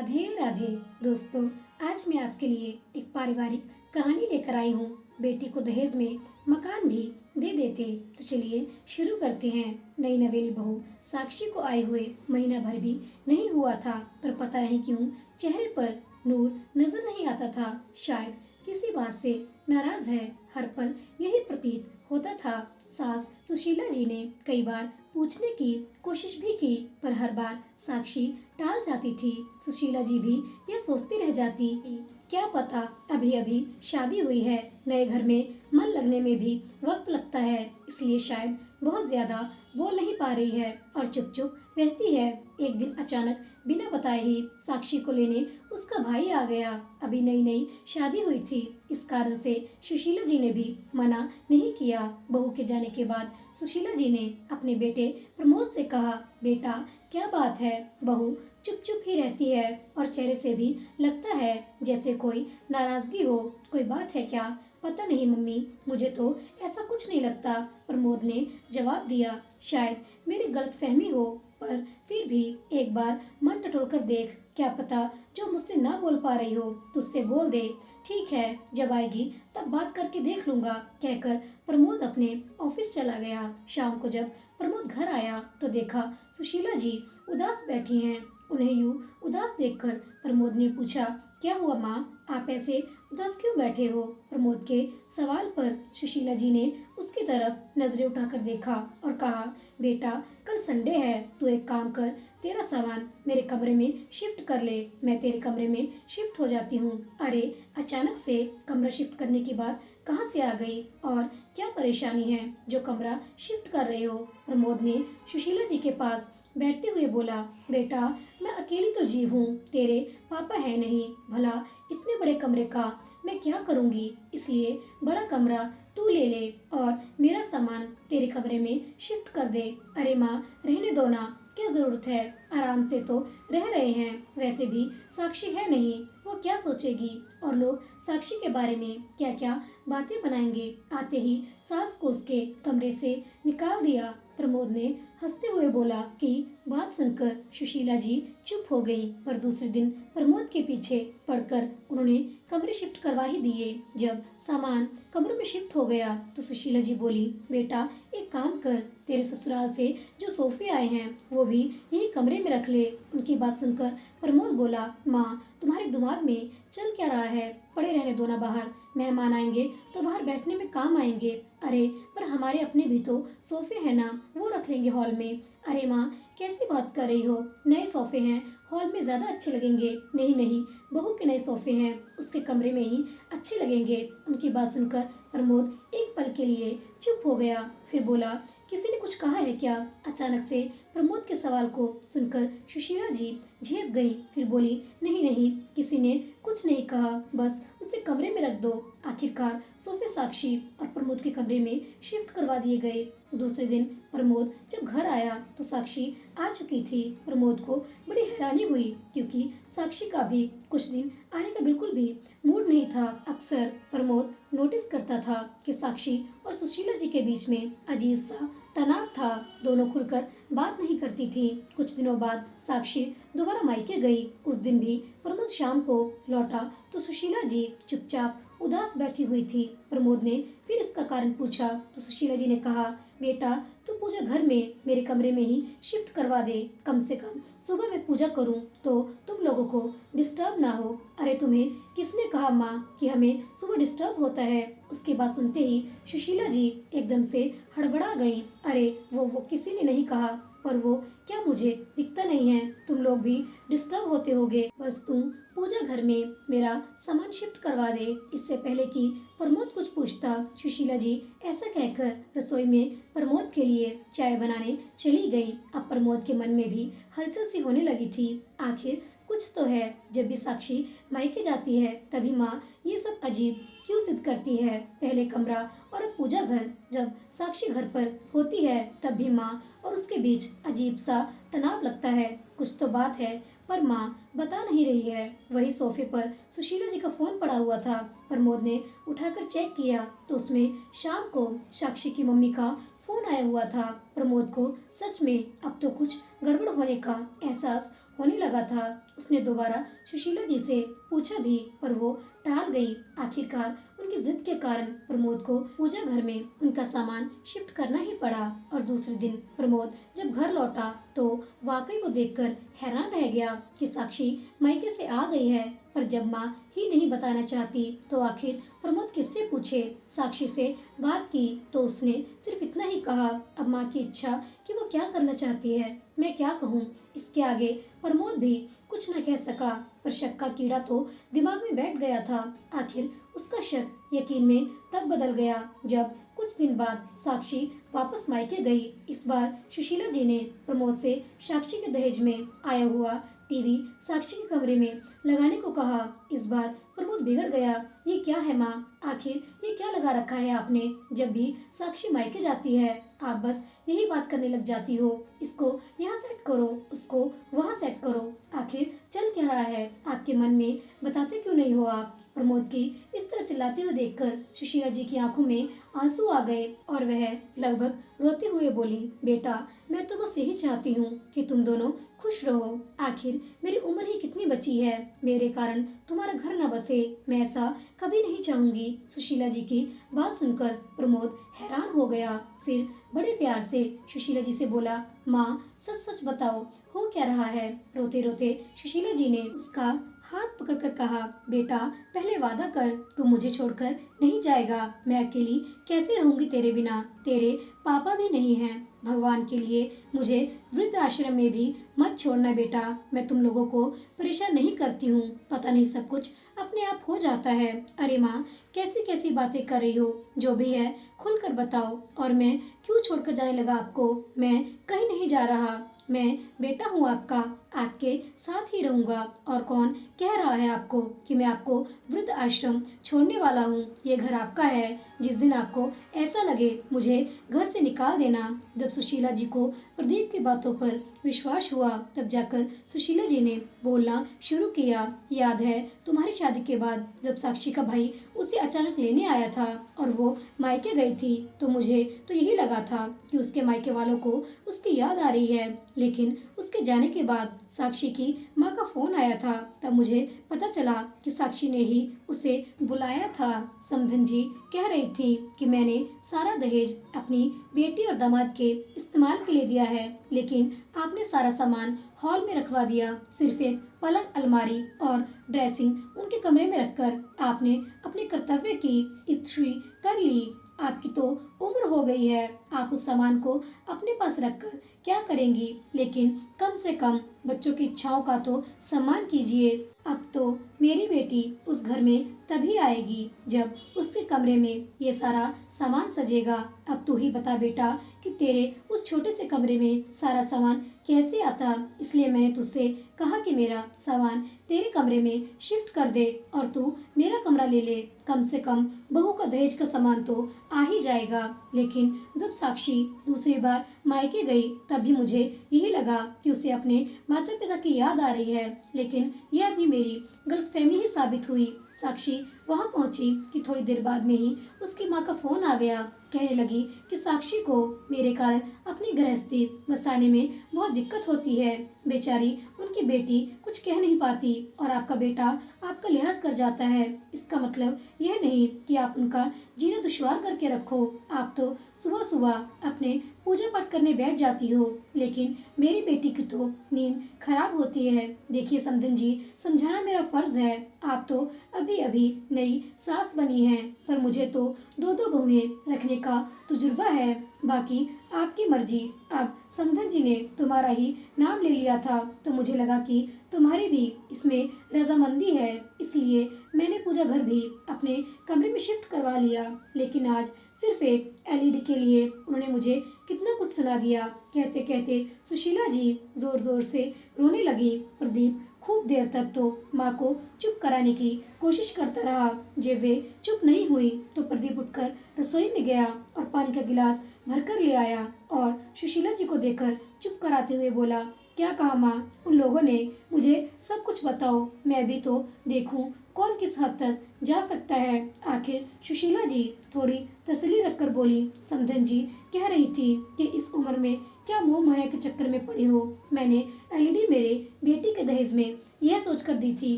राधे राधे दोस्तों। आज मैं आपके लिए एक पारिवारिक कहानी लेकर आई हूँ। बेटी को दहेज में मकान भी दे देते। तो चलिए शुरू करते हैं। नई नवेली बहू साक्षी को आए हुए महीना भर भी नहीं हुआ था, पर पता नहीं क्यों चेहरे पर नूर नजर नहीं आता था। शायद किसी बात से नाराज है। हर पल यही प्रतीत होता था। सास सुशीला जी ने कई बार पूछने की कोशिश भी की, पर हर बार साक्षी टाल जाती थी। सुशीला जी भी यह सोचती रह जाती कि क्या पता अभी अभी शादी हुई है, नए घर में मन लगने में भी वक्त लगता है, इसलिए शायद बहुत ज्यादा बोल नहीं पा रही है और चुप चुप रहती है। एक दिन अचानक बिना बताए ही साक्षी को लेने उसका भाई आ गया। अभी नई नई शादी हुई थी, इस कारण से सुशीला जी ने भी मना नहीं किया। बहू के जाने के बाद सुशीला जी ने अपने बेटे प्रमोद से कहा, बेटा क्या बात है? बहू चुप चुप ही रहती है और चेहरे से भी लगता है जैसे कोई नाराजगी हो। कोई बात है क्या? पता नहीं मम्मी, मुझे तो ऐसा कुछ नहीं लगता, प्रमोद ने जवाब दिया। शायद मेरी गलतफहमी हो, पर फिर भी एक बार मन टटोल कर देख, क्या पता जो मुझसे ना बोल पा रही हो तुझसे बोल दे। ठीक है, जब आएगी तब बात करके देख लूंगा, कहकर प्रमोद अपने ऑफिस चला गया। शाम को जब प्रमोद घर आया तो देखा सुशीला जी उदास बैठी हैं। उन्हें यूं उदास देखकर प्रमोद ने पूछा, क्या हुआ माँ, आप ऐसे उदास क्यों बैठे हो? प्रमोद के सवाल पर सुशीला जी ने उसकी तरफ नजरें उठाकर देखा और कहा, बेटा कल संडे है, तू एक काम कर, तेरा सामान मेरे कमरे में शिफ्ट कर ले, मैं तेरे कमरे में शिफ्ट हो जाती हूँ। अरे अचानक से कमरा शिफ्ट करने की बात कहाँ से आ गई और क्या परेशानी है जो कमरा शिफ्ट कर रहे हो? प्रमोद ने सुशीला जी के पास बैठते हुए बोला, बेटा मैं अकेली तो जी हूँ, तेरे पापा है नहीं, भला इतने बड़े कमरे का मैं क्या करूँगी, इसलिए बड़ा कमरा तू ले ले और मेरा सामान तेरे कमरे में शिफ्ट कर दे। अरे माँ रहने दो ना, क्या जरूरत है, आराम से तो रह रहे हैं, वैसे भी साक्षी है नहीं, वो क्या सोचेगी और लोग साक्षी के बारे में क्या क्या बातें बनाएंगे। आते ही सास को उसके कमरे से निकाल दिया। प्रमोद ने हंसते हुए बोला कि बात सुनकर सुशीला जी चुप हो गई, पर दूसरे दिन प्रमोद के पीछे पड़कर उन्होंने कमरे शिफ्ट करवा ही दिए। जब सामान कमरों में शिफ्ट हो गया तो सुशीला जी बोली, बेटा एक काम कर, तेरे ससुराल से जो सोफे आए हैं वो भी यही कमरे में रख ले। उनकी बात सुनकर प्रमोद बोला, माँ तुम्हारे दिमाग में चल क्या रहा है, पड़े रहने दो ना बाहर, मेहमान आएंगे तो बाहर बैठने में काम आएंगे। अरे पर हमारे अपने भी तो सोफे हैं ना, वो रख लेंगे हॉल में। अरे माँ कैसी बात कर रही हो, नए सोफे हैं, हॉल में ज्यादा अच्छे लगेंगे। नहीं नहीं, बहू के नए सोफे हैं, उसके कमरे में ही अच्छे लगेंगे। उनकी बात सुनकर प्रमोद एक पल के लिए चुप हो गया, फिर बोला, किसी ने कुछ कहा है क्या? अचानक से प्रमोद के सवाल को सुनकर सुशीला जी झेप गई, फिर बोली, नहीं नहीं, किसी ने कुछ नहीं कहा, बस उसे कमरे में रख दो। आखिरकार सोफे साक्षी और प्रमोद के कमरे में शिफ्ट करवा दिए गए। दूसरे दिन प्रमोद जब घर आया तो साक्षी आ चुकी थी। प्रमोद को बड़ी हैरानी हुई, क्योंकि साक्षी का भी कुछ दिन आने का बिल्कुल भी मूड नहीं था। अक्सर प्रमोद नोटिस करता था कि साक्षी और सुशीला जी के बीच में अजीब सा तनाव था, दोनों खुलकर बात नहीं करती थी। कुछ दिनों बाद साक्षी दोबारा मायके गई। उस दिन भी प्रमोद शाम को लौटा तो सुशीला जी चुपचाप उदास बैठी हुई थी। प्रमोद ने फिर इसका कारण पूछा तो सुशीला जी ने कहा, बेटा तू पूजा घर में मेरे कमरे में ही शिफ्ट करवा दे, कम से कम सुबह मैं पूजा करूं तो तुम लोगों को डिस्टर्ब ना हो। अरे तुम्हें किसने कहा माँ कि हमें सुबह डिस्टर्ब होता है? उसकी बात सुनते ही सुशीला जी एकदम से हड़बड़ा गई। अरे वो किसी ने नहीं कहा, पर वो क्या मुझे दिखता नहीं है? तुम लोग भी डिस्टर्ब होते होगे, बस तुम पूजा घर में मेरा सामान शिफ्ट करवा दे। इससे पहले कि प्रमोद कुछ पूछता, सुशीला जी ऐसा कहकर रसोई में प्रमोद के लिए चाय बनाने चली गई। अब प्रमोद के मन में भी हलचल सी होने लगी थी। आखिर कुछ तो है, जब भी साक्षी मायके जाती है तभी माँ ये सब अजीब क्यों जिद करती है? पहले कमरा और अब पूजा घर। जब साक्षी घर पर होती है तब भी माँ और उसके बीच अजीब सा तनाव लगता है। कुछ तो बात है, पर माँ बता नहीं रही है। वही सोफे पर सुशीला जी का फोन पड़ा हुआ था। प्रमोद ने उठाकर चेक किया तो उसमें शाम को साक्षी की मम्मी का फोन आया हुआ था। प्रमोद को सच में अब तो कुछ गड़बड़ होने का एहसास होने लगा था। उसने दोबारा सुशीला जी से पूछा भी, पर वो टाल गई। आखिरकार उनकी जिद के कारण प्रमोद को पूजा घर में उनका सामान शिफ्ट करना ही पड़ा। और दूसरे दिन प्रमोद जब घर लौटा तो वाकई को देखकर हैरान रह गया कि साक्षी मायके से आ गई है। पर जब माँ ही नहीं बताना चाहती तो आखिर प्रमोद किससे पूछे। साक्षी से बात की तो उसने सिर्फ इतना ही कहा, अब माँ की इच्छा कि वो क्या करना चाहती है मैं क्या कहूँ। इसके आगे प्रमोद भी कुछ न कह सका, पर शक का कीड़ा तो दिमाग में बैठ गया था। आखिर उसका शक यकीन में तब बदल गया जब कुछ दिन बाद साक्षी वापस मायके गई। इस बार सुशीला जी ने प्रमोद से साक्षी के दहेज में आया हुआ टीवी साक्षी के कमरे में लगाने को कहा। इस बार प्रमोद बिगड़ गया। ये क्या है माँ, आखिर ये क्या लगा रखा है आपने? जब भी साक्षी मायके जाती है आप बस यही बात करने लग जाती हो, इसको यहाँ सेट करो, उसको वहाँ सेट करो। आखिर चल क्या रहा है आपके मन में, बताते क्यों नहीं हो आप? प्रमोद की इस तरह चिल्लाते हुए देखकर सुशीला जी की आंखों में आंसू आ गए और वह लगभग रोते हुए बोली, बेटा मैं तो बस यही चाहती हूँ कि तुम दोनों खुश रहो। आखिर मेरी उम्र ही कितनी बची है, मेरे कारण तुम्हारा घर न बसे, मैं ऐसा कभी नहीं चाहूंगी। सुशीला जी की बात सुनकर प्रमोद हैरान हो गया। फिर बड़े प्यार से सुशीला जी से बोला, माँ सच सच बताओ हो क्या रहा है? रोते रोते सुशीला जी ने उसका हाथ पकड़कर कहा, बेटा पहले वादा कर तू मुझे छोड़कर नहीं जाएगा। मैं अकेली कैसे रहूंगी तेरे बिना? तेरे पापा भी नहीं हैं। भगवान के लिए मुझे वृद्ध आश्रम में भी मत छोड़ना बेटा। मैं तुम लोगों को परेशान नहीं करती हूँ, पता नहीं सब कुछ अपने आप हो जाता है। अरे माँ कैसी कैसी बातें कर रही हो, जो भी है खुलकर बताओ। और मैं क्यों छोड़कर जाने लगा आपको? मैं कहीं नहीं जा रहा, मैं बेटा हूँ आपका, आपके साथ ही रहूंगा। और कौन कह रहा है आपको कि मैं आपको वृद्ध आश्रम छोड़ने वाला हूँ? ये घर आपका है। जिस दिन आपको ऐसा लगे मुझे घर से निकाल देना। जब सुशीला जी को प्रदीप की बातों पर विश्वास हुआ तब जाकर सुशीला जी ने बोलना शुरू किया। याद है तुम्हारी शादी के बाद जब साक्षी का भाई उसे अचानक लेने आया था और वो मायके गई थी तो मुझे तो यही लगा था कि उसके मायके वालों को उसकी याद आ रही है। लेकिन उसके जाने के बाद साक्षी की माँ का फोन आया था, तब मुझे पता चला कि साक्षी ने ही उसे बुलाया था। समधन जी कह रही थी कि मैंने सारा दहेज अपनी बेटी और दामाद के इस्तेमाल के लिए दिया है, लेकिन आपने सारा सामान हॉल में रखवा दिया। सिर्फ एक पलंग, अलमारी और ड्रेसिंग उनके कमरे में रखकर आपने अपने कर्तव्य की इत्री कर ली। आपकी तो उम्र हो गई है, आप उस सामान को अपने पास रखकर क्या करेंगी? लेकिन कम से कम बच्चों की इच्छाओं का तो सम्मान कीजिए। अब तो मेरी बेटी उस घर में तभी आएगी जब उसके कमरे में ये सारा सामान सजेगा। अब तू ही बता बेटा कि तेरे उस छोटे से कमरे में सारा सामान कैसे आता? इसलिए मैंने तुझसे कहा कि मेरा सामान तेरे कमरे में शिफ्ट कर दे और तू मेरा कमरा ले ले। कम से कम बहू का दहेज का सामान तो आ ही जाएगा। लेकिन जब साक्षी दूसरी बार मायके गई तब भी मुझे यही लगा कि उसे अपने माता पिता की याद आ रही है, लेकिन यह भी मेरी गलतफहमी ही साबित हुई। साक्षी वहां पहुंची कि थोड़ी देर बाद में ही उसकी माँ का फोन आ गया। कहने लगी कि साक्षी को मेरे कारण अपनी गृहस्थी बसाने में बहुत दिक्कत होती है। बेचारी उनकी बेटी कुछ कह नहीं पाती और आपका बेटा आपका लिहाज कर जाता है। इसका मतलब यह नहीं कि आप उनका जीना दुश्वार करके रखो। आप तो सुबह सुबह अपने पूजा पाठ करने बैठ जाती हो, लेकिन मेरी बेटी की तो नींद खराब होती है। देखिए समधन जी, समझाना मेरा फर्ज है। आप तो अभी अभी नई सास बनी हैं, पर मुझे तो दो दो बहुएं रखने का तजुर्बा है। बाकी आपकी मर्जी। अब समधन जी ने तुम्हारा ही नाम ले लिया था तो मुझे लगा कि तुम्हारी भी इसमें रजामंदी है, इसलिए मैंने पूजा घर भी अपने कमरे में शिफ्ट करवा लिया। लेकिन आज सिर्फ एक एलईडी के लिए उन्होंने मुझे कितना कुछ सुना दिया। कहते कहते सुशीला जी जोर जोर से रोने लगी। प्रदीप खूब देर तक तो माँ को चुप कराने की कोशिश करता रहा। जब वे चुप नहीं हुई तो प्रदीप उठकर रसोई में गया और पानी का गिलास भरकर ले आया और सुशीला जी को देखकर चुप कराते हुए बोला, क्या कहा माँ? उन लोगों ने मुझे सब कुछ बताओ, मैं भी तो देखूं कौन किस हद तक जा सकता है। आखिर सुशीला जी थोड़ी तसल्ली रखकर बोली, समधन जी कह रही थी कि इस उम्र में क्या मोह माया के चक्कर में पड़ी हो। मैंने एलईडी मेरे बेटी के दहेज में यह सोचकर दी थी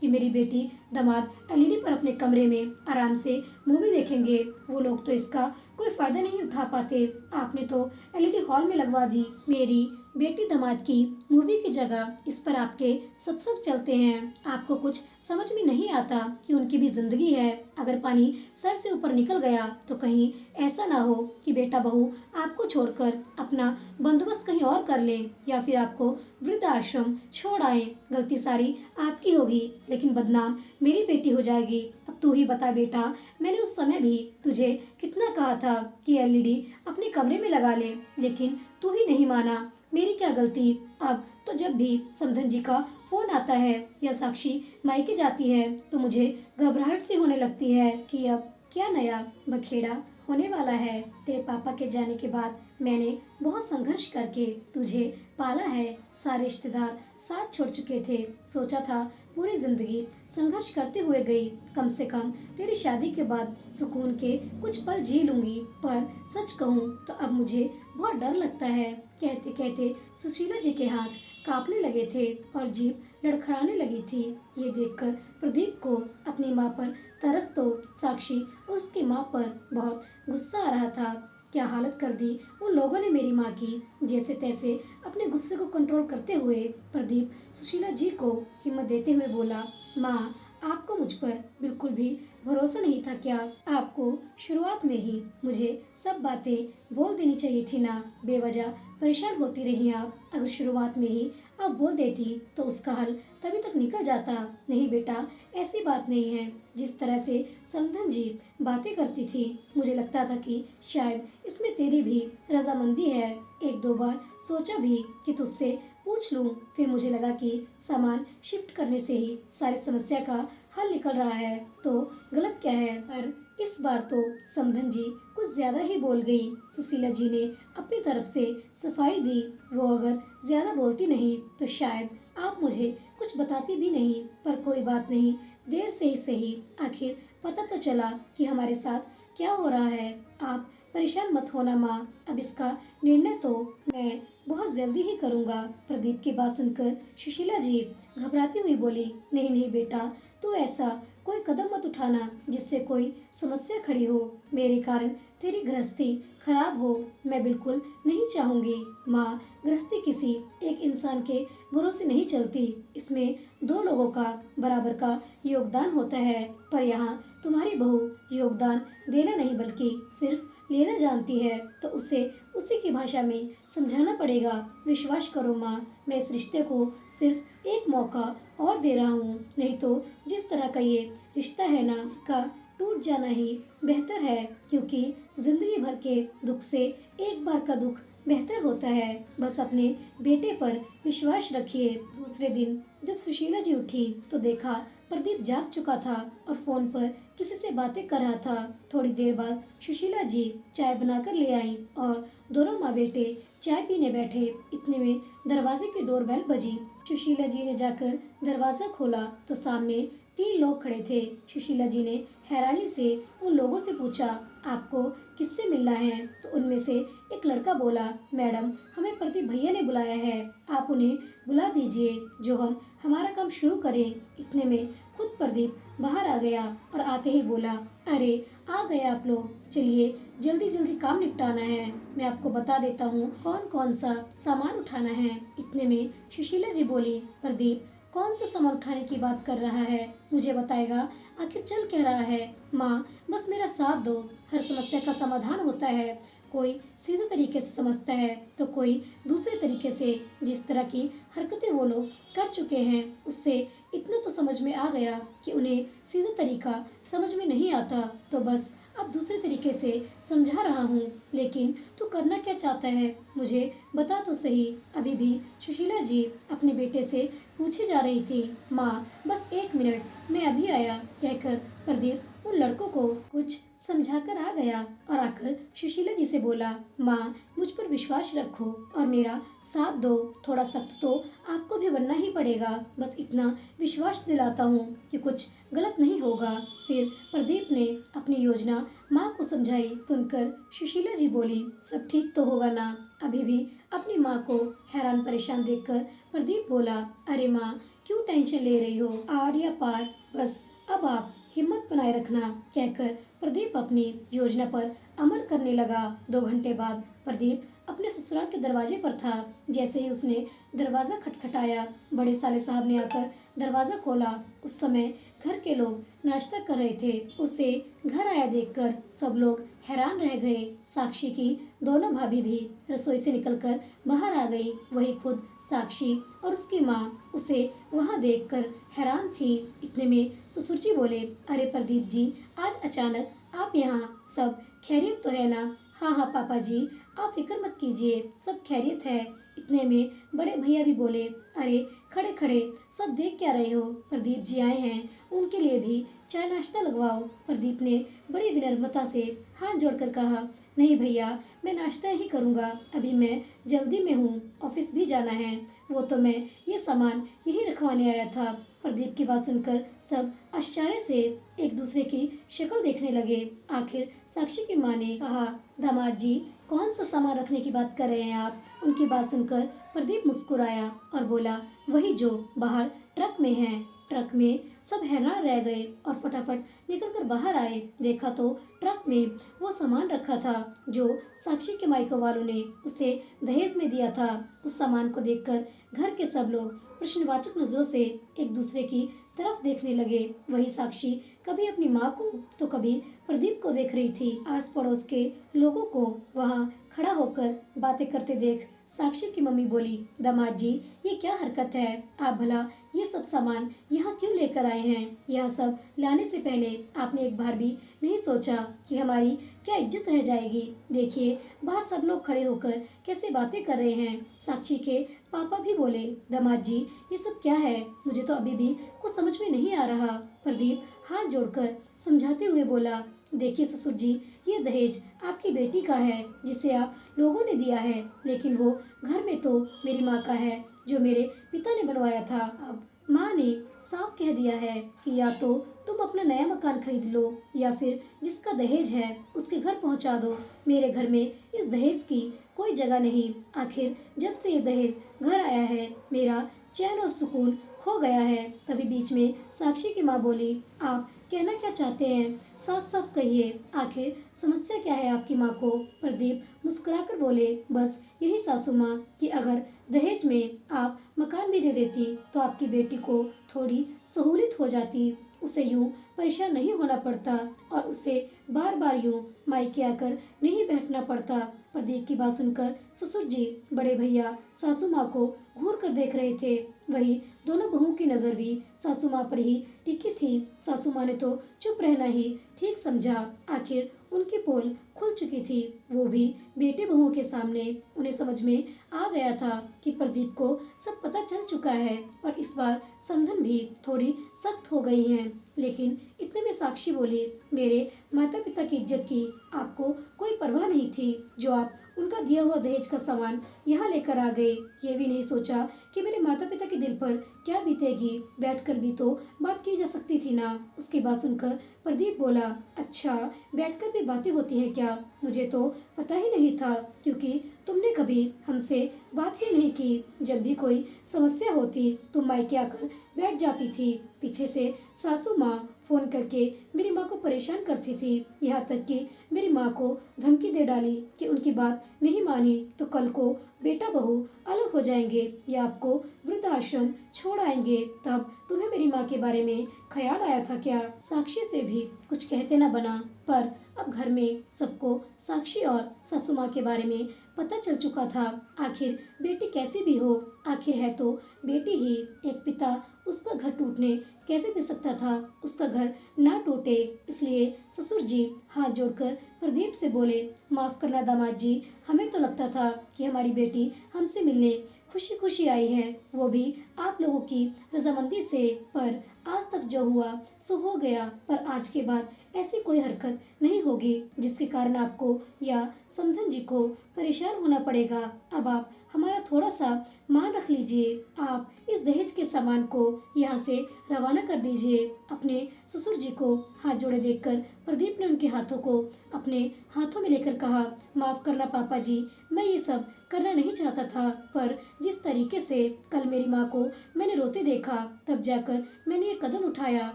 कि मेरी बेटी दामाद एलईडी पर अपने कमरे में आराम से मूवी देखेंगे। वो लोग तो इसका कोई फायदा नहीं उठा पाते। आपने तो एलईडी हॉल में लगवा दी। मेरी बेटी दामाद की मूवी की जगह इस पर आपके सत्संग चलते हैं। आपको कुछ समझ में नहीं आता कि उनकी भी जिंदगी है। अगर पानी सर से ऊपर निकल गया तो कहीं ऐसा ना हो कि बेटा बहू आपको छोड़कर अपना बंदोबस्त कहीं और कर ले या फिर आपको वृद्ध आश्रम छोड़ आए। गलती सारी आपकी होगी लेकिन बदनाम मेरी बेटी हो जाएगी। अब तू ही बता बेटा, मैंने उस समय भी तुझे कितना कहा था कि एलईडी अपने कमरे में लगा ले, लेकिन तू ही नहीं माना। मेरी क्या गलती। अब तो जब भी समधन जी का फोन आता है या साक्षी मायके जाती है तो मुझे घबराहट सी होने लगती है कि अब क्या नया बखेड़ा होने वाला है। तेरे पापा के जाने के बाद मैंने बहुत संघर्ष करके तुझे पाला है। सारे रिश्तेदार साथ छोड़ चुके थे। सोचा था पूरी जिंदगी संघर्ष करते हुए गई, कम से कम तेरी शादी के बाद सुकून के कुछ पल जी लूंगी। पर सच कहूँ तो अब मुझे बहुत डर लगता है। कहते कहते सुशीला जी के हाथ कांपने लगे थे और जीभ लड़खड़ाने लगी थी। ये देखकर प्रदीप को अपनी माँ पर तरस तो साक्षी और उसकी माँ पर बहुत गुस्सा आ रहा था। क्या हालत कर दी उन लोगों ने मेरी माँ की। जैसे तैसे अपने गुस्से को कंट्रोल करते हुए प्रदीप सुशीला जी को हिम्मत देते हुए बोला, माँ आपको मुझ पर बिल्कुल भी भरोसा नहीं था क्या? आपको शुरुआत में ही मुझे सब बातें बोल देनी चाहिए थी ना। बेवजह परेशान होती रही आप। अगर शुरुआत में ही आप बोल देती तो उसका हल तभी तक निकल जाता। नहीं बेटा, ऐसी बात नहीं है। जिस तरह से समधन जी बातें करती थी मुझे लगता था कि शायद इसमें तेरी भी रजामंदी है। एक दो बार सोचा भी कि तुझसे पूछ लूं, फिर मुझे लगा कि सामान शिफ्ट करने से ही सारी समस्या का हल निकल रहा है तो गलत क्या है। पर इस बार तो समधन जी कुछ ज्यादा ही बोल गई। सुशीला जी ने अपनी तरफ से सफाई दी। वो अगर ज्यादा बोलती नहीं तो शायद आप मुझे कुछ बताती भी नहीं। पर कोई बात नहीं, देर से ही सही, आखिर पता तो चला कि हमारे साथ क्या हो रहा है। आप परेशान मत होना माँ, अब इसका निर्णय तो मैं बहुत जल्दी ही करूँगा। प्रदीप की बात सुनकर सुशीला जी घबराती हुई बोली, नहीं नहीं बेटा, तू ऐसा कोई कदम मत उठाना जिससे कोई समस्या खड़ी हो, मेरे कारण तेरी गृहस्थी खराब हो। मैं बिल्कुल नहीं चाहूंगी। माँ, गृहस्थी किसी एक इंसान के भरोसे नहीं चलती। इसमें दो लोगों का बराबर का योगदान होता है। पर यहाँ तुम्हारी बहू योगदान देना नहीं बल्कि सिर्फ लेना जानती है, तो उसे उसी की भाषा में समझाना पड़ेगा। विश्वास करो माँ, मैं इस रिश्ते को सिर्फ एक मौका और दे रहा हूँ। नहीं तो जिस तरह का ये रिश्ता है ना, इसका टूट जाना ही बेहतर है, क्योंकि जिंदगी भर के दुख से एक बार का दुख बेहतर होता है। बस अपने बेटे पर विश्वास रखिए। दूसरे दिन जब सुशीला जी उठी तो देखा प्रदीप जाग चुका था और फोन पर किसी से बातें कर रहा था। थोड़ी देर बाद सुशीला जी चाय बनाकर ले आई और दोनों माँ बेटे चाय पीने बैठे। इतने में दरवाजे की डोरबेल बजी। सुशीला जी ने जाकर दरवाजा खोला तो सामने 3 लोग खड़े थे। सुशीला जी ने हैरानी से उन लोगों से पूछा, आपको किससे मिलना है? तो उनमें से एक लड़का बोला, मैडम, हमें प्रदीप भैया ने बुलाया है, आप उन्हें बुला दीजिए जो हम हमारा काम शुरू करें। इतने में खुद प्रदीप बाहर आ गया और आते ही बोला, अरे आ गए आप लोग, चलिए जल्दी जल्दी काम निपटाना है। मैं आपको बता देता हूँ कौन कौन सा सामान उठाना है। इतने में सुशीला जी बोली, प्रदीप कौन सा सामान उठाने की बात कर रहा है, मुझे बताएगा आखिर चल क्या रहा है? माँ, बस मेरा साथ दो। हर समस्या का समाधान होता है। कोई सीधे तरीके से समझता है तो कोई दूसरे तरीके से। जिस तरह की हरकतें वो लोग कर चुके हैं उससे इतना तो समझ में आ गया कि उन्हें सीधा तरीका समझ में नहीं आता, तो बस अब दूसरे तरीके से समझा रहा हूँ। लेकिन तू करना क्या चाहता है, मुझे बता तो सही। अभी भी सुशीला जी अपने बेटे से पूछे जा रही थी। माँ, बस 1 मिनट, मैं अभी आया, कहकर प्रदीप उन लड़कों को कुछ समझाकर आ गया और आकर सुशीला जी से बोला, माँ, मुझ पर विश्वास रखो और मेरा साथ दो। थोड़ा सख्त तो आपको भी बनना ही पड़ेगा। बस इतना विश्वास दिलाता हूँ कि कुछ गलत नहीं होगा। फिर प्रदीप ने अपनी योजना माँ को समझाई। सुनकर सुशीला जी बोली, सब ठीक तो होगा ना? अभी भी अपनी माँ को हैरान परेशान देखकर प्रदीप बोला, अरे माँ, क्यों टेंशन ले रही हो? आर्या पार, बस अब आप हिम्मत बनाए रखना, कहकर प्रदीप अपनी योजना पर अमल करने लगा। 2 घंटे बाद प्रदीप अपने ससुराल के दरवाजे पर था। जैसे ही उसने दरवाजा खटखटाया, बड़े साले साहब ने आकर दरवाजा खोला। उस समय घर के लोग नाश्ता कर रहे थे। उसे घर आया देखकर सब लोग हैरान रह गए। साक्षी की दोनों भाभी भी रसोई से निकलकर बाहर आ गई। वही खुद साक्षी और उसकी माँ उसे वहां देखकर हैरान थी। इतने में ससुर जी बोले, अरे प्रदीप जी, आज अचानक आप यहाँ, सब खैरियत तो है ना? हाँ हाँ पापा जी, आप फिक्र मत कीजिए, सब खैरियत है। इतने में बड़े भैया भी बोले, अरे खड़े खड़े सब देख क्या रहे हो? प्रदीप जी आए हैं, उनके लिए भी चाय नाश्ता लगवाओ। प्रदीप ने बड़ी विनम्रता से हाथ जोड़कर कहा, नहीं भैया, मैं नाश्ता ही करूँगा, अभी मैं जल्दी में हूँ, ऑफिस भी जाना है। वो तो मैं ये सामान यही रखवाने आया था। प्रदीप की बात सुनकर सब आश्चर्य से एक दूसरे की शक्ल देखने लगे। आखिर साक्षी की माँ ने कहा, दामाद जी, कौन सा सामान रखने की बात कर रहे हैं आप? उनकी बात सुनकर प्रदीप मुस्कुराया और बोला, वही जो बाहर ट्रक में है। ट्रक में सब हैरान रह गए और फटाफट निकलकर बाहर आए। देखा तो ट्रक में वो सामान रखा था जो साक्षी के मायके वालों ने उसे दहेज में दिया था। उस सामान को देखकर घर के सब लोग प्रश्नवाचक नजरों से एक दूसरे की तरफ देखने लगे। वही साक्षी कभी अपनी माँ को तो कभी प्रदीप को देख रही थी। आस पड़ोस के लोगों को वहाँ खड़ा होकर बातें करते देख साक्षी की मम्मी बोली, दामाद जी, ये क्या हरकत है? आप भला ये सब सामान यहाँ क्यों लेकर आए हैं? यह सब लाने से पहले आपने एक बार भी नहीं सोचा कि हमारी क्या इज्जत रह जाएगी? देखिए बाहर सब लोग खड़े होकर कैसे बातें कर रहे हैं। साक्षी के पापा भी बोले, दामाद जी, ये सब क्या है? मुझे तो अभी भी कुछ समझ में नहीं आ रहा। प्रदीप हाथ जोड़कर समझाते हुए बोला, देखिए ससुर जी, ये दहेज आपकी बेटी का है जिसे आप लोगों ने दिया है, लेकिन वो घर में तो मेरी माँ का है जो मेरे पिता ने बनवाया था। अब माँ ने साफ कह दिया है कि या तो तुम अपना नया मकान खरीद लो या फिर जिसका दहेज है उसके घर पहुँचा दो। मेरे घर में इस दहेज की कोई जगह नहीं। आखिर जब से ये दहेज घर आया है, मेरा चैन और सुकून खो गया है। तभी बीच में साक्षी की माँ बोली, आप कहना क्या चाहते हैं? साफ साफ कहिए, आखिर समस्या क्या है आपकी माँ को? प्रदीप मुस्कुराकर बोले, बस यही सासू माँ कि अगर दहेज में आप मकान भी दे देती तो आपकी बेटी को थोड़ी सहूलियत हो जाती, उसे यूं परेशान नहीं होना पड़ता और उसे बार बार यूं मायके आकर नहीं बैठना पड़ता। प्रदीप की बात सुनकर ससुर जी, बड़े भैया सासू माँ को घूर कर देख रहे थे। वही दोनों बहुओं की नजर भी सासू माँ पर ही टिकी थी। सासू माँ ने तो चुप रहना ही ठीक समझा। आखिर उनकी पोल खुल चुकी थी। वो भी बेटे बहुओं के सामने। उन्हें समझ में आ गया था कि प्रदीप को सब पता चल चुका है और इस बार समझन भी थोड़ी सख्त हो गई है। लेकिन इतने में साक्षी बोली, मेरे माता पिता की इज्जत की आपको कोई परवाह नहीं थी जो आप उनका दिया हुआ दहेज का सामान यहाँ लेकर आ गए। ये भी नहीं सोचा कि मेरे माता पिता के दिल पर क्या बीतेगी। बैठकर भी तो बात की जा सकती थी ना। उसकी बात सुनकर प्रदीप बोला, अच्छा बैठकर भी बातें होती हैं क्या? मुझे तो पता ही नहीं था, क्योंकि तुमने कभी हमसे बात ही नहीं की। जब भी कोई समस्या होती तुम मायके आकर बैठ जाती थी। पीछे से सासू माँ फोन करके मेरी माँ को परेशान करती थी। यहाँ तक कि मेरी माँ को धमकी दे डाली कि उनकी बात नहीं मानी तो कल को बेटा बहू अलग हो जाएंगे या आपको वृद्धाश्रम छोड़ आएंगे। तब तुम्हें मेरी माँ के बारे में ख्याल आया था क्या? साक्षी से भी कुछ कहते न बना, पर अब घर में सबको साक्षी और सासू माँ के बारे में पता चल चुका था। आखिर बेटी कैसी भी हो, आखिर है तो बेटी ही। एक पिता उसका घर टूटने कैसे दे सकता था? उसका घर ना टूटे, इसलिए ससुर जी हाथ जोड़कर प्रदीप से बोले, माफ करना दामाद जी, हमें तो लगता था कि हमारी बेटी हमसे मिलने खुशी खुशी आई है, वो भी आप लोगों की रजामंदी से, पर आज तक जो हुआ सो हो गया। पर आज के बाद ऐसी कोई हरकत नहीं होगी जिसके कारण आपको या समधन जी को परेशान होना पड़ेगा। अब आप हमारा थोड़ा सा मान रख लीजिए। आप इस दहेज के सामान को यहाँ से रवाना कर दीजिए। अपने ससुर जी को हाथ जोड़े देखकर प्रदीप ने उनके हाथों को अपने हाथों में लेकर कहा, माफ करना पापा जी, मैं ये सब करना नहीं चाहता था, पर जिस तरीके से कल मेरी माँ को मैंने रोते देखा, तब जाकर मैंने ये कदम उठाया।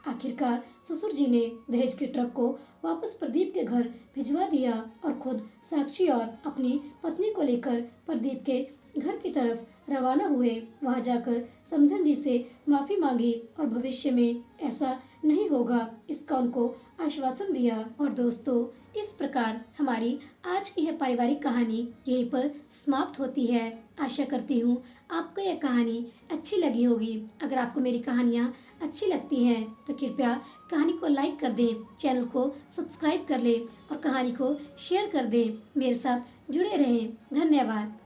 आखिरकार ससुर जी ने दहेज के ट्रक को वापस प्रदीप के घर भिजवा दिया और खुद साक्षी और अपनी पत्नी को लेकर प्रदीप के घर की तरफ रवाना हुए। वहां जाकर समधन जी से माफी मांगी और भविष्य में ऐसा नहीं होगा इसका उनको आश्वासन दिया। और दोस्तों, इस प्रकार हमारी आज की यह पारिवारिक कहानी यहीं पर समाप्त होती है। आशा करती हूँ आपको यह कहानी अच्छी लगी होगी। अगर आपको मेरी कहानियाँ अच्छी लगती हैं तो कृपया कहानी को लाइक कर दें, चैनल को सब्सक्राइब कर लें और कहानी को शेयर कर दें। मेरे साथ जुड़े रहें। धन्यवाद।